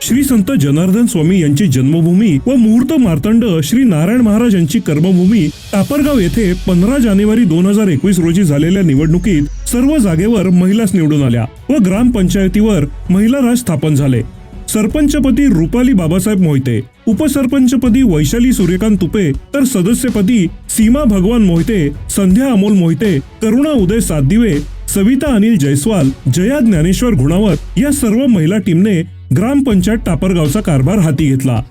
श्री संत जनार्दन स्वामी यांची जन्मभूमी व मुहूर्त मार्तंड श्री नारायण महाराज यांची कर्मभूमी टापरगाव येथे 15 जानेवारी 2021 रोजी झालेल्या निवडणुकीत सर्व जागेवर महिलाच निवडून आल्या व ग्रामपंचायतीवर महिला राज स्थापन झाले। सरपंचपदी रुपाली बाबासाहेब मोहिते, उपसरपंचपदी वैशाली सूर्यकांत तुपे, तर सदस्यपदी सीमा भगवान मोहिते, संध्या अमोल मोहिते, करुणा उदय सातदिवे, सविता अनिल जयस्वाल, जया ज्ञानेश्वर घुणावत या सर्व महिला टीमने ग्रामपंचायत टापरगावचा कारभार हाती घेतला।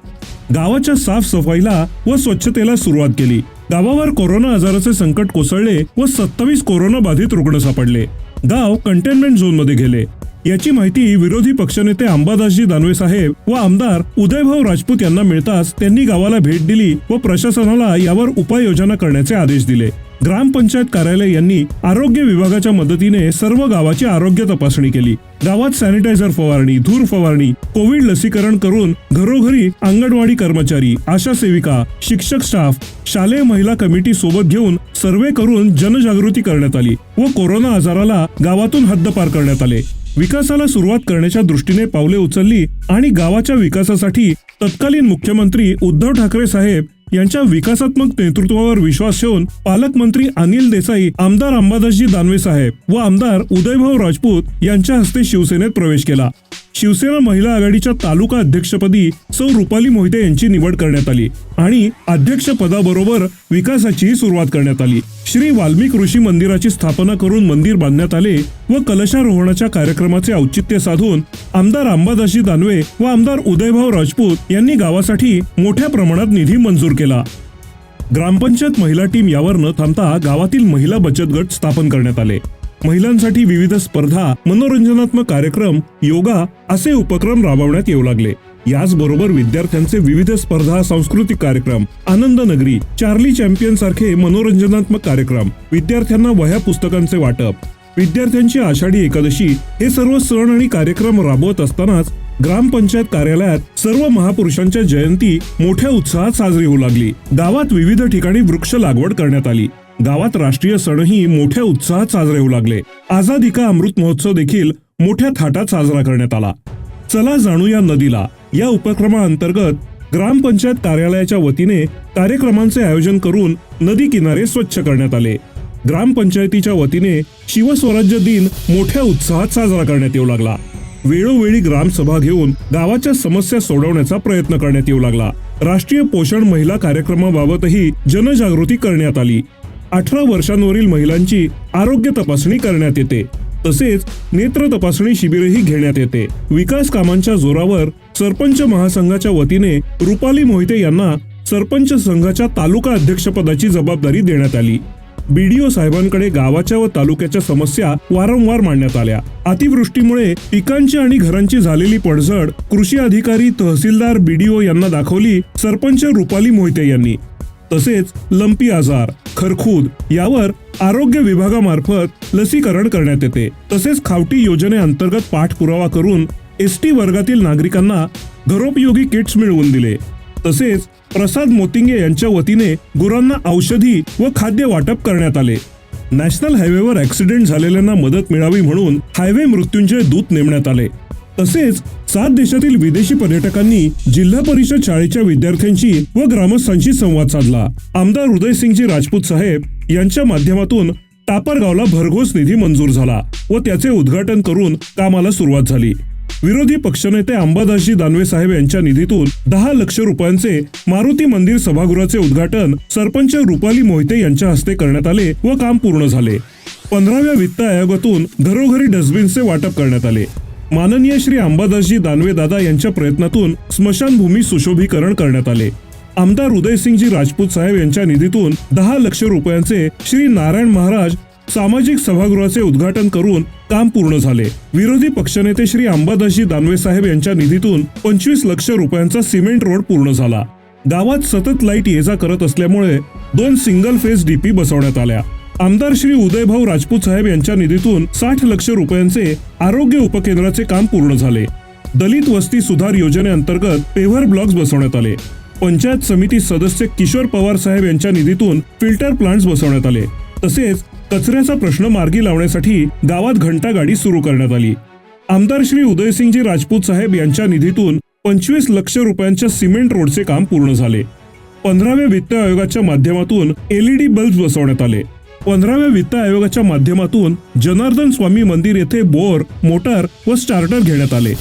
गावाच्या साफसफाईला व स्वच्छतेला सुरुवात केली। गावावर कोरोना आजाराचे संकट कोसळले व 27 कोरोना बाधित रुग्ण सापडले। गाव कंटेनमेंट झोन मध्ये गेले। याची माहिती विरोधी पक्षनेते अंबादासजी दानवे साहेब व आमदार उदयभाऊ राजपूत यांना मिळताच त्यांनी गावाला भेट दिली व प्रशासनाला यावर उपाययोजना करण्याचे आदेश दिले। ग्रामपंचायत कार्यालय यांनी आरोग्य विभागाच्या मदतीने सर्व गावाची आरोग्य तपासणी केली। गावात सॅनिटायझर फवारणी, धूर फवारणी, कोविड लसीकरण करून घरोघरी अंगणवाडी कर्मचारी, आशा सेविका, शिक्षक स्टाफ, शालेय महिला कमिटी सोबत घेऊन सर्वे करून जनजागृती करण्यात आली व कोरोना आजाराला गावातून हद्दपार करण्यात आले। विकासाला सुरुवात करण्याच्या दृष्टीने पावले उचलली आणि गावाच्या विकासासाठी तत्कालीन मुख्यमंत्री उद्धव ठाकरे साहेब यांच्या विकासात्मक नेतृत्वावर विश्वास ठेवून पालकमंत्री अनिल देसाई, आमदार अंबादासजी दानवे साहेब व आमदार उदयभाऊ राजपूत यांच्या हस्ते शिवसेनेत प्रवेश केला। शिवसेना महिला आघाडीच्या तालुका अध्यक्षपदी सौ रुपाली मोहिते यांची निवड करण्यात आली आणि अध्यक्ष पदाबरोबर विकासाची सुरुवात करण्यात आली। श्री वाल्मिक ऋषी मंदिराची स्थापना करून मंदिर बांधण्यात आले व कलशारोहणाच्या कार्यक्रमाचे औचित्य साधून आमदार अंबादासजी दानवे व आमदार उदयभाऊ राजपूत यांनी गावासाठी मोठ्या प्रमाणात निधी मंजूर केला। ग्रामपंचायत महिला टीम यावर न थांबता गावातील महिला बचत गट स्थापन करण्यात आले। महिलांसाठी विविध स्पर्धा, मनोरंजनात्मक कार्यक्रम, योगा असे उपक्रम राबवण्यात येऊ लागले। याचबरोबर विद्यार्थ्यांचे विविध स्पर्धा, सांस्कृतिक कार्यक्रम, आनंद नगरी, चार्ली चॅम्पियन सारखे मनोरंजनात्मक कार्यक्रम, विद्यार्थ्यांना वह्या पुस्तकांचे वाटप, विद्यार्थ्यांची आषाढी एकादशी हे सर्व सण आणि कार्यक्रम राबवत असतानाच ग्रामपंचायत कार्यालयात सर्व महापुरुषांच्या जयंती मोठ्या उत्साहात साजरी होऊ लागली। गावात विविध ठिकाणी वृक्ष लागवड करण्यात आली। गावात राष्ट्रीय सणही मोठ्या उत्साहात साजरे होऊ लागले। आझादी का अमृत महोत्सव देखील मोठ्या थाटात साजरा करण्यात आला। चला जाणूया नदीला या उपक्रमाअंतर्गत ग्रामपंचायत कार्यालयाच्या वतीने कार्यक्रमांचे आयोजन करून नदी किनारे स्वच्छ करण्यात आले। ग्रामपंचायतीच्या वतीने शिवस्वराज्य दिन मोठ्या उत्साहात साजरा करण्यात येऊ लागला। वेळोवेळी ग्रामसभा घेऊन गावाच्या समस्या सोडवण्याचा प्रयत्न करण्यात येऊ लागला। राष्ट्रीय पोषण महिला कार्यक्रमाबाबतही जनजागृती करण्यात आली। 18 वर्षांवरील महिलांची आरोग्य तपासणी करण्यात येते, तसेच नेत्र तपासणी शिबिरही घेण्यात येते। विकास कामांच्या जोरावर सरपंच महासंघाच्या वतीने रुपाली मोहिते यांना सरपंच संघाच्या तालुका अध्यक्षपदाची जबाबदारी देण्यात आली। बीडीओ साहेबांकडे गावाच्या व तालुक्याच्या समस्या वारंवार मांडण्यात आल्या। अतिवृष्टीमुळे पिकांची आणि घरांची झालेली पडझड कृषी अधिकारी, तहसीलदार, बीडीओ यांना दाखवली सरपंच रुपाली मोहिते यांनी। तसेच लंपी आजार, खरखूद यावर आरोग्य विभागामार्फत लसीकरण करण्यात येते। तसेच खावटी योजनेअंतर्गत पाठपुरावा करून एसटी वर्गातील नागरिकांना घरोपयोगी किट्स मिळवून दिले। तसेच प्रसाद मोतिंगे यांच्या वतीने गुरांना औषधी व खाद्य वाटप करण्यात आले। नॅशनल हायवेवर ऍक्सिडेंट झालेल्यांना मदत मिळावी म्हणून हायवे मृत्युंजय दूत नेमण्यात आले। तसेच 7 देशातील विदेशी पर्यटकांनी जिल्हा परिषद शाळेच्या विद्यार्थ्यांशी व ग्रामस्थांशी संवाद साधला। आमदार उदयसिंगजी राजपूत साहेब यांच्या माध्यमातून टापरगावला भरघोस निधी मंजूर झाला व त्याचे उद्घाटन करून कामाला सुरुवात झाली। विरोधी पक्षनेते अंबादासजी दानवे साहेब यांच्या निधीतून 10 लाख रुपयांचे मारुती मंदिर सभागृहाचे उद्घाटन सरपंच रुपाली मोहिते यांच्या हस्ते करण्यात आले व काम पूर्ण झाले। 15व्या वित्त आयोगातून घरोघरी डस्टबिनचे वाटप करण्यात आले। माननीय श्री अंबादासजी दानवे दादा यांच्या प्रयत्नातून स्मशानभूमी सुशोभीकरण करण्यात आले। आमदार उदयसिंगजी राजपूत साहेब यांच्या निधीतून 10 लाख रुपयांचे श्री नारायण महाराज सामाजिक सभागृहाचे उद्घाटन करून काम पूर्ण झाले। विरोधी पक्षनेते श्री अंबादासजी दानवे साहेब यांच्या निधीतून 25 लाख रुपयांचा सिमेंट रोड पूर्ण झाला। गावात सतत लाईट ये जा करत असल्यामुळे 2 सिंगल फेज डीपी बसवण्यात आल्या। आमदार श्री उदयभाऊ राजपूत साहेब यांच्या निधीतून 60 लाख रुपयांचे आरोग्य उपकेंद्राचे काम पूर्ण झाले। दलित वस्ती सुधार योजनेअंतर्गत पेव्हर ब्लॉक्स बसवण्यात आले। पंचायत समिती सदस्य किशोर पवार साहेब यांच्या निधीतून फिल्टर प्लांट्स बसवण्यात आले। तसेच कचऱ्याचा प्रश्न मार्गी लावण्यासाठी गावात घंटा गाडी सुरू करण्यात आली। आमदार श्री उदयसिंगजी राजपूत साहेब यांच्या निधीतून 25 लक्ष रुपयांच्या सिमेंट रोडचे काम पूर्ण झाले. 15व्या वित्त आयोगाच्या माध्यमातून LED बल्ब बसवण्यात आले. 15व्या वित्त आयोगाच्या माध्यमातून जनार्दन स्वामी मंदिर येथे बोर, मोटार व स्टार्टर घेण्यात आले.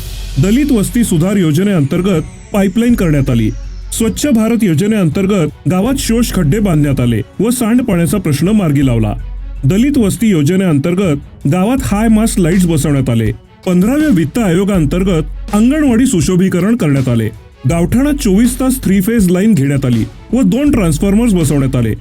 दलित वस्ती सुधार योजनेअंतर्गत पाईपलाईन करण्यात आली. स्वच्छ भारत योजनेअंतर्गत गावात शोष खड्डे बांधण्यात आले व सांडपाण्याचा प्रश्न मार्गी लावला. दलित वस्ती योजनेअंतर्गत गावात हाय मास्ट लाईट्स बसवण्यात आले. 15व्या वित्त आयोगाअंतर्गत अंगणवाडी सुशोभीकरण करण्यात आले. गावठाणात 24 तास 3 फेज लाईन घेण्यात आली व 2 ट्रान्सफॉर्मर्स बसवण्यात आले.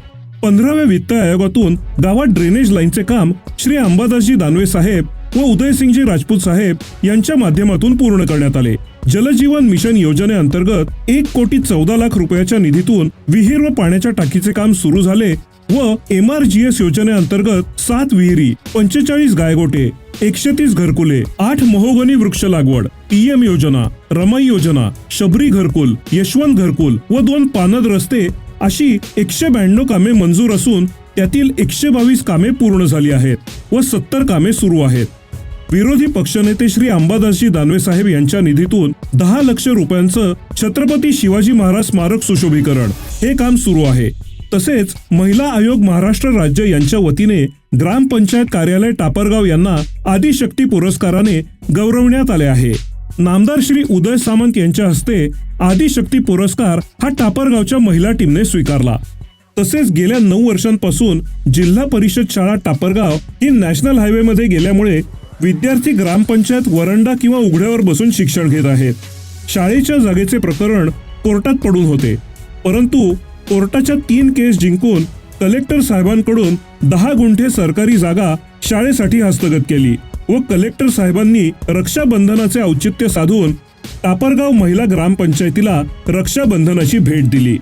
15व्या वित्त आयोगातून गावात ड्रेनेज लाईनचे काम श्री अंबादासजी दानवे साहेब व उदयसिंगजी राजपूत साहेब यांच्या माध्यमातून पूर्ण करण्यात आले. जलजीवन मिशन योजनेअंतर्गत 1,14,00,000 रुपयाच्या निधीतून विहीर व पाण्याच्या टाकीचे काम सुरू झाले व MRGS योजनेअंतर्गत 7 विहिरी, 45 गायगोटे, 130 घरकुले, 8 महोगनी वृक्ष लागवड, PM योजना, रमाई योजना, शबरी घरकुल, यशवंत घरकुल व 2 पानद रस्ते अशी 192 कामे मंजूर असून त्यातील 122 कामे पूर्ण झाली आहेत व 70 कामे सुरू आहेत. विरोधी पक्षनेते श्री अंबादासजी दानवे साहेब यांच्या निधीतून 10 लक्ष रुपयांचं छत्रपती शिवाजी महाराज स्मारक सुशोभीकरण हे काम सुरू आहे. तसेच महिला आयोग महाराष्ट्र राज्य यांच्या वतीने ग्रामपंचायत कार्यालय टापरगाव यांना आदिशक्ती पुरस्काराने गौरवण्यात आले आहे. नामदार श्री उदय सामंत यांच्या हस्ते आदिशक्ती पुरस्कार हा टापरगावच्या महिला टीमने स्वीकारला. तसेच गेल्या 9 वर्षांपासून जिल्हा परिषद शाळा टापरगाव ही नॅशनल हायवे मध्ये गेल्यामुळे विद्यार्थी ग्रामपंचायत वरंडा किंवा उघड्यावर बसून शिक्षण घेत आहेत. शाळेच्या जागेचे प्रकरण कोर्टात पडून होते, परंतु कोर्टाच्या 3 केस जिंकून कलेक्टर साहेबांकडून 10 गुंठे सरकारी जागा शाळेसाठी हस्तगत केली व कलेक्टर साहेबांनी रक्षाबंधनाचे औचित्य साधून टापरगाव महिला ग्रामपंचायतीला रक्षाबंधनाची भेट दिली.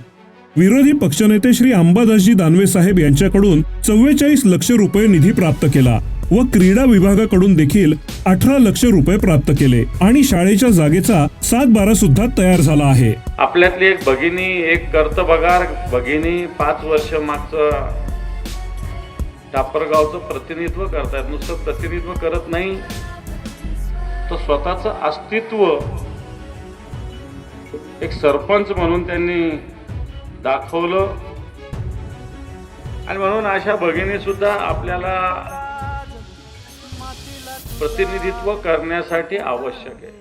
विरोधी पक्षनेते श्री अंबादासजी दानवे साहेब यांच्याकडून 44 लक्ष रुपये निधी प्राप्त केला व क्रीडा विभागाकडून देखील 18 लक्ष रुपये प्राप्त केले आणि शाळेच्या जागेचा 7-12 सुद्धा तयार झाला आहे. आपल्यातली एक भगिनी, एक कर्तबगार भगिनी 5 वर्ष मागचं टापरगावचं प्रतिनिधित्व करतायत. नुसतं प्रतिनिधित्व करत नाही, तर स्वतःचं अस्तित्व एक सरपंच म्हणून त्यांनी दाखवलं आणि म्हणून अशा भगिनी सुद्धा आपल्याला प्रतिनिधित्व करण्यासाठी आवश्यक आहे.